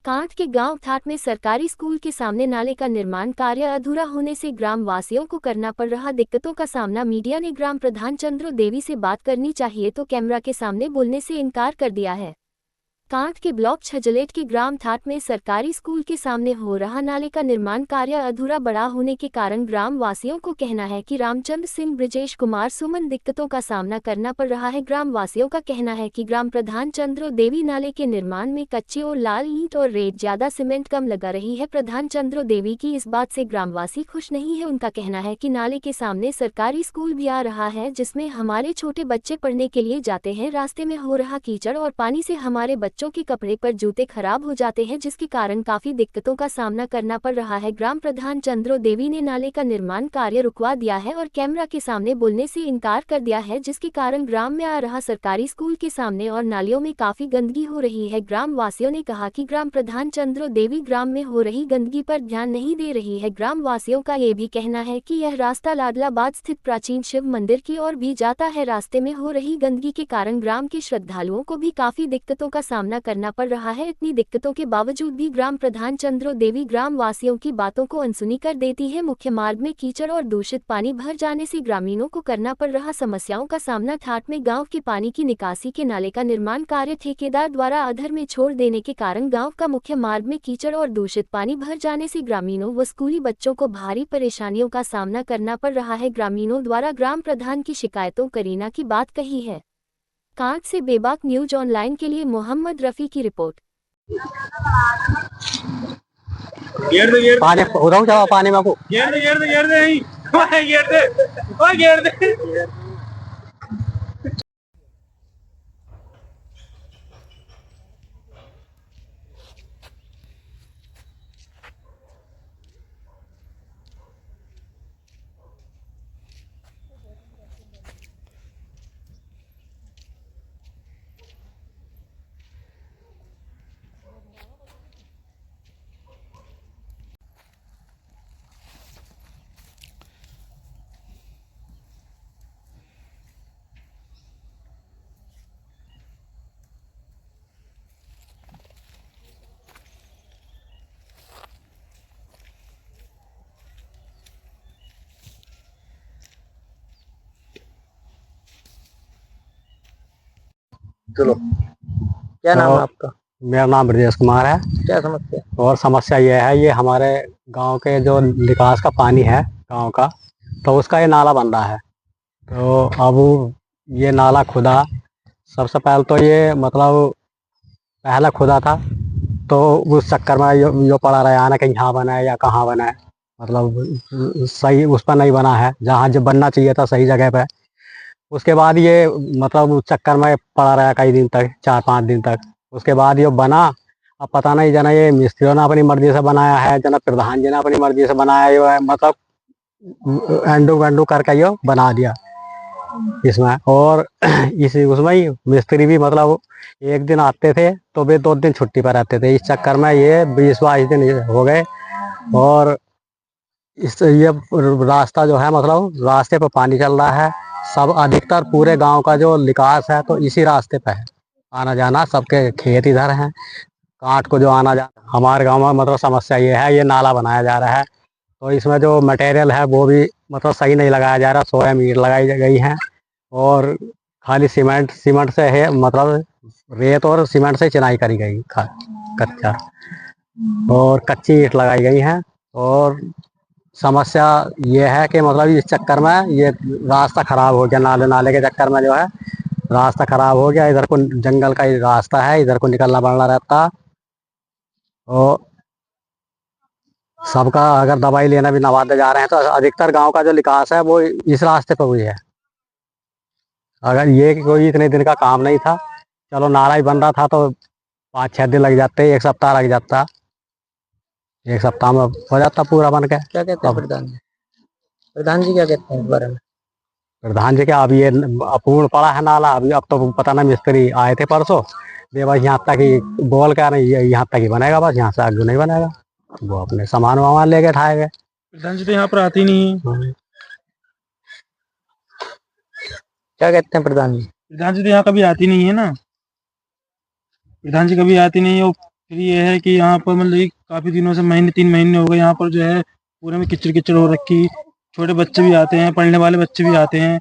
कांठ के गांव ठाट में सरकारी स्कूल के सामने नाले का निर्माण कार्य अधूरा होने से ग्राम वासियों को करना पड़ रहा दिक्कतों का सामना। मीडिया ने ग्राम प्रधान चंद्र देवी से बात करनी चाहिए तो कैमरा के सामने बोलने से इनकार कर दिया है। कांठ के ब्लॉक छजलेट के ग्राम ठाट में सरकारी स्कूल के सामने हो रहा नाले का निर्माण कार्य अधूरा बड़ा होने के कारण ग्राम वासियों को कहना है कि रामचंद्र सिंह, ब्रिजेश कुमार, सुमन दिक्कतों का सामना करना पड़ रहा है। ग्राम वासियों का कहना है कि ग्राम प्रधान चंद्र देवी नाले के निर्माण में कच्ची और लाल ईंट और रेत ज्यादा सीमेंट कम लगा रही है। प्रधान चंद्र देवी की इस बात से ग्रामवासी खुश नहीं है। उनका कहना है कि नाले के सामने सरकारी स्कूल भी आ रहा है जिसमें हमारे छोटे बच्चे पढ़ने के लिए जाते हैं। रास्ते में हो रहा कीचड़ और पानी से हमारे बच्चों के कपड़े पर जूते खराब हो जाते हैं जिसके कारण काफी दिक्कतों का सामना करना पड़ रहा है। ग्राम प्रधान चंद्र देवी ने नाले का निर्माण कार्य रुकवा दिया है और कैमरा के सामने बोलने से इनकार कर दिया है जिसके कारण ग्राम में आ रहा सरकारी स्कूल के सामने और नालियों में काफी गंदगी हो रही है। ग्राम वासियों ने कहा कि ग्राम प्रधान चंद्र देवी ग्राम में हो रही गंदगी पर ध्यान नहीं दे रही है। ग्राम वासियों का ये भी कहना है कि यह रास्ता लाडलाबाद स्थित प्राचीन शिव मंदिर की ओर भी जाता है। रास्ते में हो रही गंदगी के कारण ग्राम के श्रद्धालुओं को भी काफी दिक्कतों का सामना करना पड़ रहा है। इतनी दिक्कतों के बावजूद भी ग्राम प्रधान चंद्र देवी ग्राम वासियों की बातों को अनसुनी कर देती है। मुख्य मार्ग में कीचड़ और दूषित पानी भर जाने से ग्रामीणों को करना पड़ रहा समस्याओं का सामना। ठाट में गांव के पानी की निकासी के नाले का निर्माण कार्य ठेकेदार द्वारा अधर में छोड़ देने के कारण गांव का मुख्य मार्ग में कीचड़ और दूषित पानी भर जाने से ग्रामीणों व स्कूली बच्चों को भारी परेशानियों का सामना करना पड़ रहा है। ग्रामीणों द्वारा ग्राम प्रधान की शिकायतों करीना की बात कही है। कांठ से बेबाक न्यूज ऑनलाइन के लिए मोहम्मद रफी की रिपोर्ट। पानी उड़ाऊ जाओ पानी में को घेर दे नहीं ओए घेर दे चलो। क्या नाम है आपका? मेरा नाम ब्रजेश कुमार है। क्या समस्या? और समस्या ये है, ये हमारे गांव के जो निकास का पानी है गांव का, तो उसका ये नाला बन रहा है। तो अब ये नाला खुदा, सबसे पहले तो ये मतलब पहला खुदा था, तो उस चक्कर में यो पड़ा रहा है ना कि यहाँ बना है या कहाँ बना है, मतलब सही उस पर नहीं बना है जहाँ जब बनना चाहिए था सही जगह पे। उसके बाद ये मतलब उस चक्कर में पड़ा रहा कई दिन तक, 4-5 दिन तक। उसके बाद ये बना, अब पता नहीं जना ये मिस्त्रियों ने अपनी मर्जी से बनाया है, जना प्रधान जी ने अपनी मर्जी से बनाया है, मतलब एंडू वेंडू करके ये बना दिया इसमें। और इसी उसमें ही मिस्त्री भी मतलब एक दिन आते थे तो वे 2 दिन छुट्टी पर रहते थे। इस चक्कर में ये 20-22 दिन हो गए। और इस ये रास्ता जो है, मतलब रास्ते पर पानी चल रहा है। सब अधिकतर पूरे गांव का जो विकास है तो इसी रास्ते पे है, आना जाना सबके खेत इधर हैं। कांठ को जो आना जाना, हमारे गांव में मतलब समस्या ये है, ये नाला बनाया जा रहा है तो इसमें जो मटेरियल है वो भी मतलब सही नहीं लगाया जा रहा। 100 मीटर लगाई गई हैं और खाली सीमेंट से है, मतलब रेत और सीमेंट से चिनाई करी गई कच्चा, और कच्ची ईंट लगाई गई हैं। और समस्या ये है कि मतलब इस चक्कर में ये रास्ता खराब हो गया, नाले के चक्कर में जो है रास्ता खराब हो गया। इधर को जंगल का ही रास्ता है, इधर को निकलना बढ़ना रहता। और सबका अगर दवाई लेना भी नवादा जा रहे हैं तो अधिकतर गांव का जो विकास है वो इस रास्ते पर हुई है। अगर ये कि कोई इतने दिन का काम नहीं था, चलो नाला ही बन रहा था तो 5-6 दिन लग जाते, 1 सप्ताह लग जाता, 1 सप्ताह में हो जाता पूरा बन के। क्या कहते हैं प्रधान जी? प्रधान जी क्या कहते हैं इस बारे में? प्रधान जी क्या, अब ये अपूर्ण पड़ा है नाला। अभी अब तो पता ना, मिस्त्री आए थे परसों, ये बस यहाँ तक ही बोल कर नहीं, यहाँ तक ही बनेगा, बस यहाँ से आगे नहीं बनेगा। वो अपने सामान वामान लेके ठाए गए। प्रधान जी तो यहाँ पर आती नहीं है। क्या कहते हैं प्रधान जी? प्रधान जी तो यहाँ कभी आती नहीं है ना, प्रधान जी कभी आती नहीं है। फिर ये है कि यहाँ पर मतलब कि काफी दिनों से, महीने 3 महीने हो गए, यहाँ पर जो है पूरे में किचड़ किचड़ हो रखी। छोटे बच्चे भी आते हैं, पढ़ने वाले बच्चे भी आते हैं।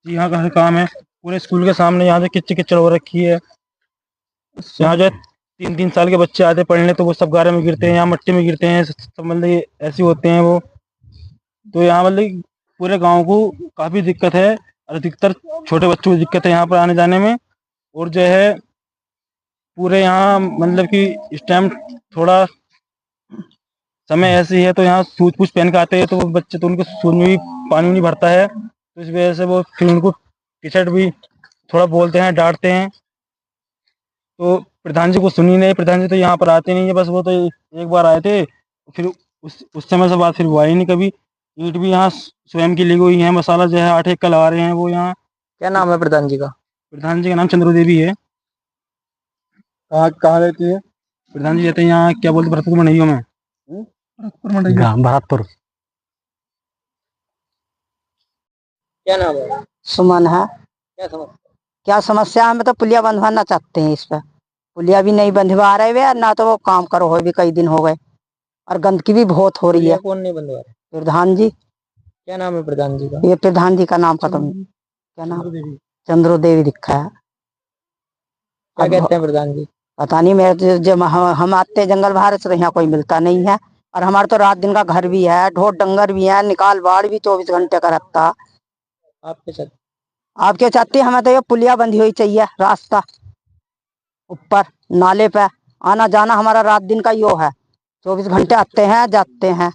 यहाँ का हर काम है, पूरे स्कूल के सामने यहाँ से किचड़ किचड़ हो रखी है। यहाँ जो है 3-3 साल के बच्चे आते हैं पढ़ने, तो वो सब गारे में गिरते हैं, यहाँ मट्टी में गिरते हैं, सब मतलब ये ऐसे होते हैं वो। तो यहाँ मतलब कि पूरे गांव को काफी दिक्कत है, और अधिकतर छोटे बच्चों को दिक्कत है यहाँ पर आने जाने में। और जो है पूरे यहाँ मतलब कि इस टाइम थोड़ा समय ऐसी है, तो यहाँ सूझ बूझ पहन के आते हैं, तो वो बच्चे, तो उनके सूझ में भी पानी नहीं भरता है, तो इस वजह से वो फिर उनको टीचर भी थोड़ा बोलते हैं, डांटते हैं। तो प्रधान जी को सुनी नहीं, प्रधान जी तो यहाँ पर आते नहीं है, बस वो तो एक बार आए थे, फिर उस समय से बाद फिर वो आए नहीं कभी। ईंट भी यहाँ स्वयं की ली हुई है, मसाला जो है 8 एक का लगा रहे हैं वो यहाँ। क्या नाम है प्रधान जी का? प्रधान जी का नाम चंद्रो देवी है। कहाँ रहती है? प्रधान जी रहते हैं यहाँ, क्या बोलते, भरतपुर मंडईयों में। भरतपुर मंडईयों। ग्राम भरतपुर। क्या नाम है? सुमन है। क्या समस्या? क्या समस्या है? हम तो पुलिया बंधवाना चाहते हैं। इस पे पुलिया भी नहीं बंधवा रहे वे, ना तो वो काम करो हो भी कई दिन हो गए, और गंदगी भी बहुत हो रही पुलिया है। कौन नहीं बंधवा रहा? प्रधान जी। क्या नाम है प्रधान जी का? ये प्रधान जी का नाम खत्म, क्या नाम? चंद्रो देवी दिखा है। क्या अब कहते हैं प्रधान जी? पता नहीं, मैं जब हम आते जंगल बाहर से, यहाँ कोई मिलता नहीं है। और हमारे तो रात दिन का घर भी है, ढोर डंगर भी है, निकाल बाड़ भी 24 घंटे का रहता। आपके साथ आप क्या चाहते हैं? हमें तो ये पुलिया बंधी हुई चाहिए, रास्ता ऊपर नाले पे आना जाना हमारा रात दिन का यो है। 24 घंटे आते हैं जाते हैं,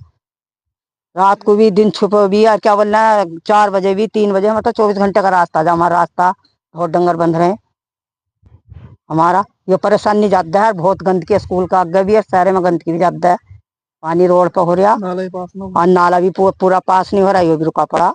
रात को भी दिन छुप भी, और क्या बोलना है 4 बजे भी 3 बजे, मतलब 24 घंटे का रास्ता जो हमारा रास्ता ढोर डंगर बंध रहे हैं। हमारा ये परेशानी ज्यादा है, बहुत गंदगी है, स्कूल का आगे भी है, शहर में गंदगी भी ज्यादा है। पानी रोड पे हो रहा, और नाला भी पूरा पास नहीं हो रहा, ये भी रुका पड़ा।